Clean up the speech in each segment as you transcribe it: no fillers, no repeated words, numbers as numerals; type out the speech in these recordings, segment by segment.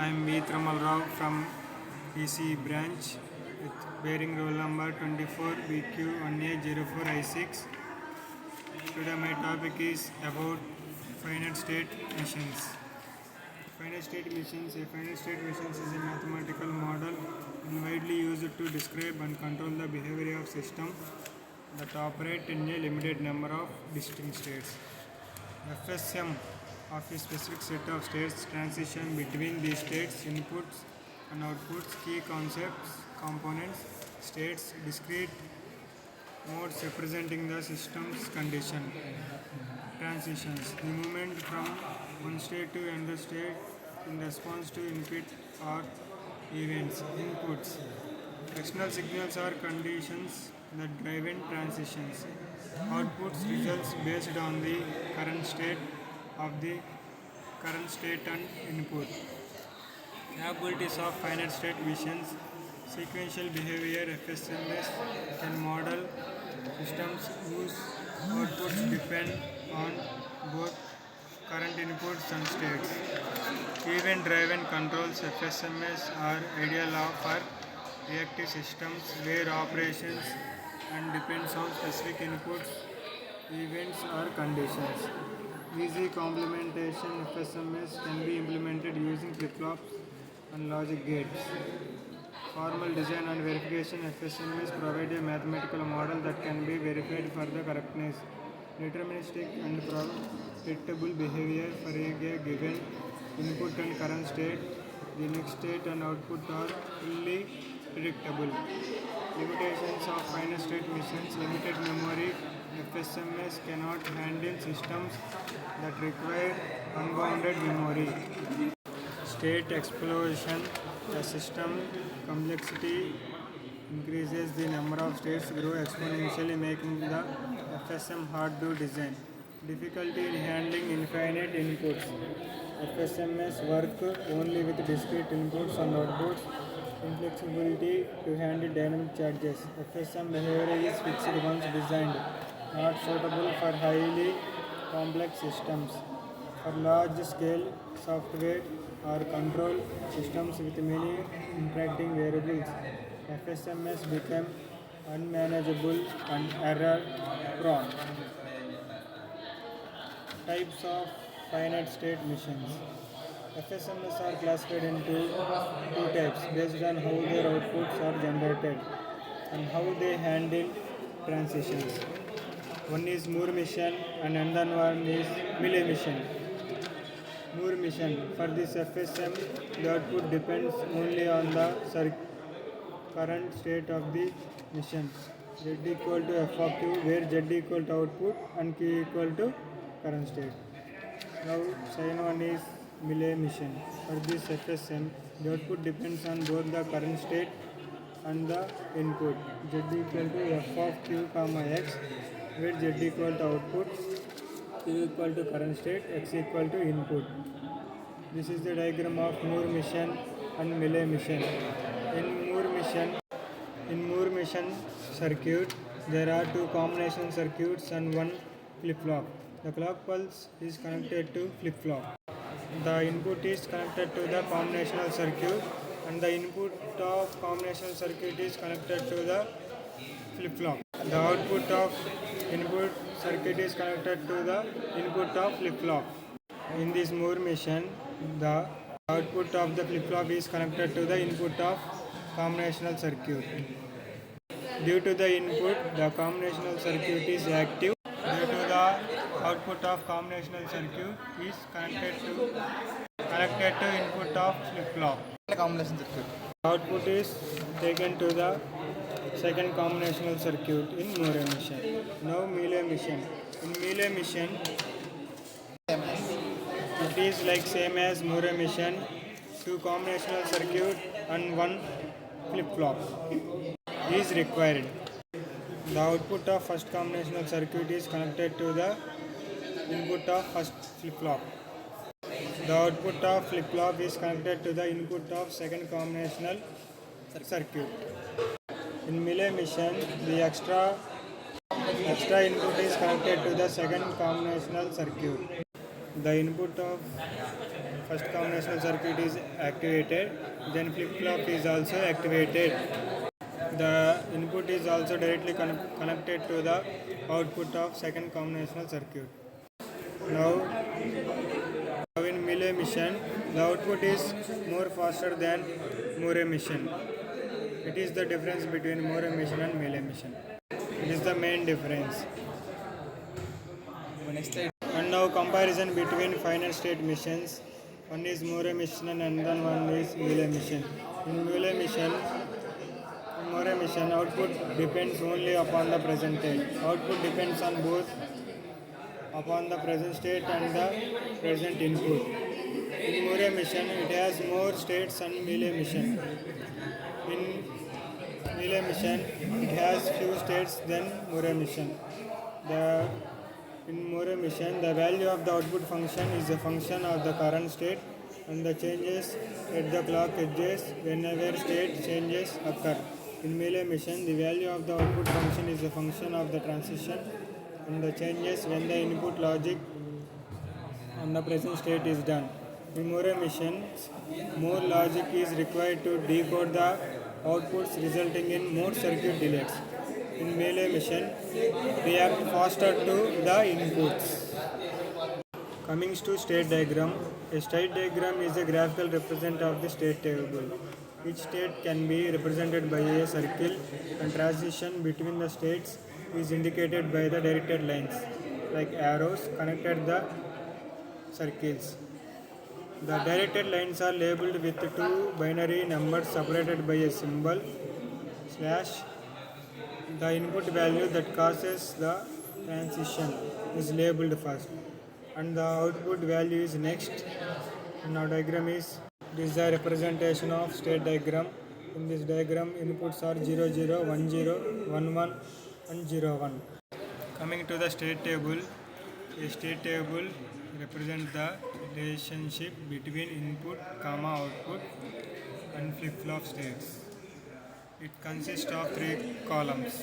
I am V. Tramal Rao from PC branch with bearing roll number 24 BQ1804I6. Today my topic is about finite state machines. Finite state machines. A finite state machines is a mathematical model and widely used to describe and control the behavior of systems that operate in a limited number of distinct states. FSM of a specific set of states, transition between these states, inputs and outputs, key concepts, components, states, discrete modes representing the system's condition. Transitions. The movement from one state to another state in response to input or events. Inputs. External signals are conditions that drive in transitions. Outputs results based on the current state and input. Capabilities of finite state machines. Sequential behavior FSMS can model systems whose outputs depend on both current inputs and states. Event driven controls FSMS are ideal for reactive systems where operations and depends on specific inputs, events or conditions. Easy complementation FSMS can be implemented using flip-flops and logic gates. Formal design and verification FSMS provide a mathematical model that can be verified for the correctness. Deterministic and predictable behavior for a given input and current state. The next state and output are fully predictable. Limitations of finite state machines. Limited memory. FSMS cannot handle systems that require unbounded memory. State explosion. The system complexity increases, the number of states grow exponentially, making the FSM hard to design. Difficulty in handling infinite inputs. FSMS work only with discrete inputs and outputs. Inflexibility to handle dynamic charges. FSM behavior is fixed once designed, not suitable for highly complex systems. For large-scale software or control systems with many interacting variables, FSMS become unmanageable and error-prone. Types of finite state machines. FSMS are classified into two types based on how their outputs are generated and how they handle transitions. One is Moore machine and another one is Millet machine. Moore machine. For this FSM, the output depends only on the current state of the machine. Z equal to F of Q, where Z equal to output and Q equal to current state. Now, second one is Millet machine. For this FSM, the output depends on both the current state and the input. Z equal to F of Q comma X, where Z equal to output, Q equal to current state, X equal to input. This is the diagram of Moore machine and Millet machine. In Moore machine circuit, there are two combination circuits and one flip-flop. The clock pulse is connected to flip-flop. The input is connected to the combinational circuit and the input of combinational circuit is connected to the flip-flop. The output of input circuit is connected to the input of flip-flop. In this Moore machine, the output of the flip-flop is connected to the input of combinational circuit. Due to the input, the combinational circuit is active. Due to the output of combinational circuit is connected to input of flip-flop. Combination circuit. Output is taken to the second combinational circuit in Moore machine. Now Millet machine. In Millet machine, it is like same as Moore machine, two combinational circuit and one flip-flop is required. The output of first combinational circuit is connected to the input of first flip-flop. The output of flip-flop is connected to the input of second combinational circuit. In Millet machine, the extra input is connected to the second combinational circuit. The input of first combinational circuit is activated, then flip-flop is also activated. The input is also directly connected to the output of second combinational circuit. Now in Mealy machine, the output is more faster than Moore machine. It is the difference between Moore machine and Mealy machine. It is the main difference. And now comparison between finite state machines. One is Moore machine and then one is Mealy machine. In Moore machine, output depends only upon the present state. Output depends on both upon the present state and the present input. In Moore machine, it has more states than Mealy machine. In Mealy machine, it has few states than Moore machine. In Moore machine, the value of the output function is a function of the current state and the changes at the clock edges whenever state changes occur. In Mealy machine, the value of the output function is a function of the transition and the changes when the input logic on the present state is done. In Moore machines, more logic is required to decode the outputs, resulting in more circuit delays. In Mealy machine, react faster to the inputs. Coming to state diagram, a state diagram is a graphical representation of the state table. Each state can be represented by a circle, and transition between the states is indicated by the directed lines, like arrows connected the circles. The directed lines are labeled with two binary numbers separated by a symbol slash. The input value that causes the transition is labeled first and the output value is next. In our diagram this is a representation of state diagram. In this diagram, inputs are 0, 0, 1, 0, 1, 1 and 0, 1. Coming to the state table, a state table represents the relationship between input, output and flip-flop states. It consists of 3 columns.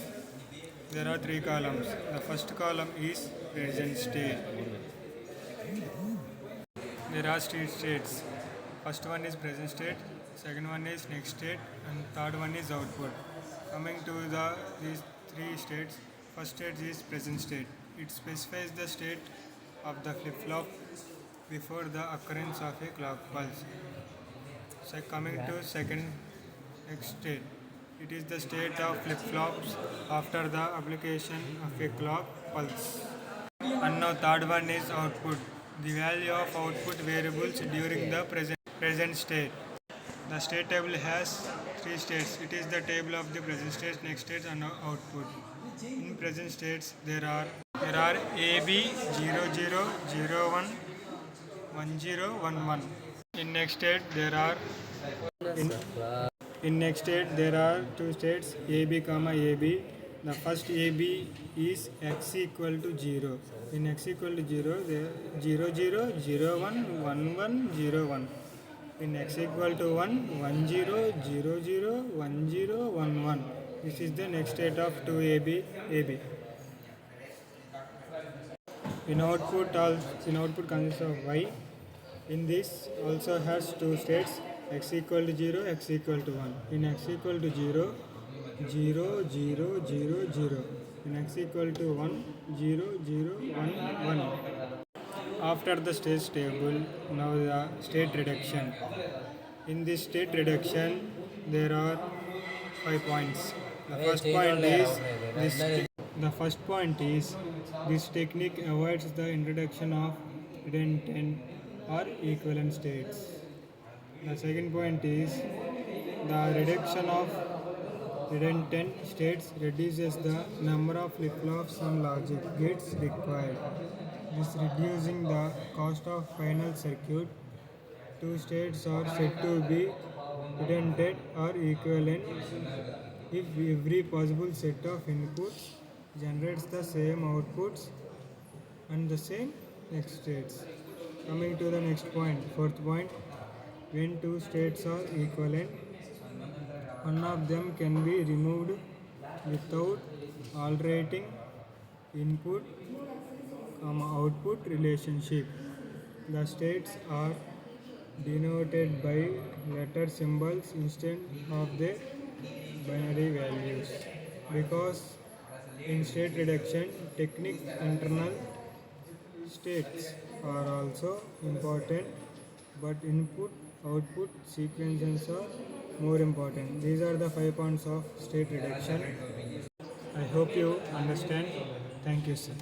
There are 3 columns. The first column is present state. There are 3 states. First one is present state, second one is next state, and third one is output. Coming to these 3 states, first state is present state. It specifies the state of the flip-flop before the occurrence of a clock pulse. So coming to second next state. It is the state of flip-flops after the application of a clock pulse. And now third one is output. The value of output variables during the present state. The state table has 3 states. It is the table of the present state, next state and output. In present states there are AB 0, 0, 0, 1, 1, 0, 1, 1. In next state there are In next state, there are 2 states AB, AB. The first AB is x equal to 0. In x equal to 0, there 0, 0, 0, 1, 1, 1, 0, 1. In x equal to 1, 1, 0, 0, 0, 1, 0, 1, 1. This is the next state of 2AB, AB. In output consists of y. In this also has 2 states. X equal to 0, x equal to 1. In x equal to 0, 0, 0, 0, 0. In x equal to 1, 0, 0, 1, 1. After the state table, now the state reduction. In this state reduction, there are 5 points. The first point is this technique avoids the introduction of redundant or equivalent states. The second point is the reduction of redundant states reduces the number of flip-flops and logic gates required, thus reducing the cost of final circuit. 2 states are said to be redundant or equivalent if every possible set of inputs generates the same outputs and the same next states. Coming to the next point, fourth point. When 2 states are equivalent, one of them can be removed without altering input, output relationship. The states are denoted by letter symbols instead of the binary values. Because in state reduction technique, internal states are also important, but input output sequences are more important. These are the 5 points of state reduction. I hope you understand. Thank you, sir.